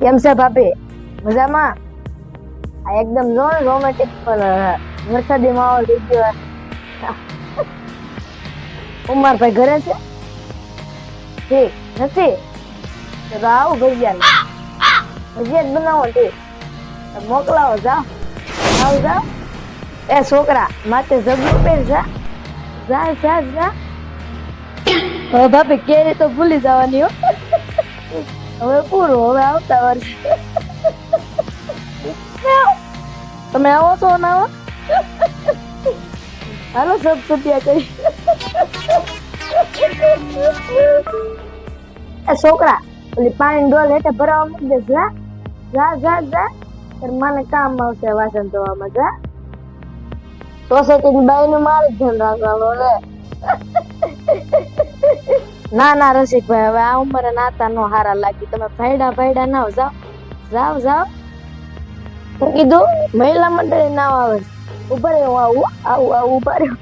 કેમ છે ભાભી? મજામાં? આ એકદમ રોમેન્ટિક પણ વરસાદી માહોલ થઈ ગયો. ઉમરભાઈ ઘરે છે? ઠીક નથી તો આવું ભજીયા ભજીયા જ બનાવો ઠીક મોકલાવો. જાઓ એ છોકરા માથે જબલું પહેર જા. હવે ભાભી કેરી તો ભૂલી જવાની હો. હવે પૂરું, હવે આવતા વર્ષે તમે આવો છો ના આવો? હાલો સબ છૂટ્યા કરી. એ છોકરા ઓલી પાણી ડોલ હેઠે ભરાવા મૂકી દેસ. જા તાર મને કામ આવશે વાસણ ધોવામાં. જા સોસાયટી ની બાઈ નું મારે ધ્યાન રાખવાનું રે. ના રસિકભાઈ, હવે આ ઉંમરે નાતા નો હારા લાગી. તમે ભાઈડા ના જાઓ. હું કીધું મહિલા મંડળી નાવ આવે. ઉભા રહ્યો, આવું ઉભા રહ્યો.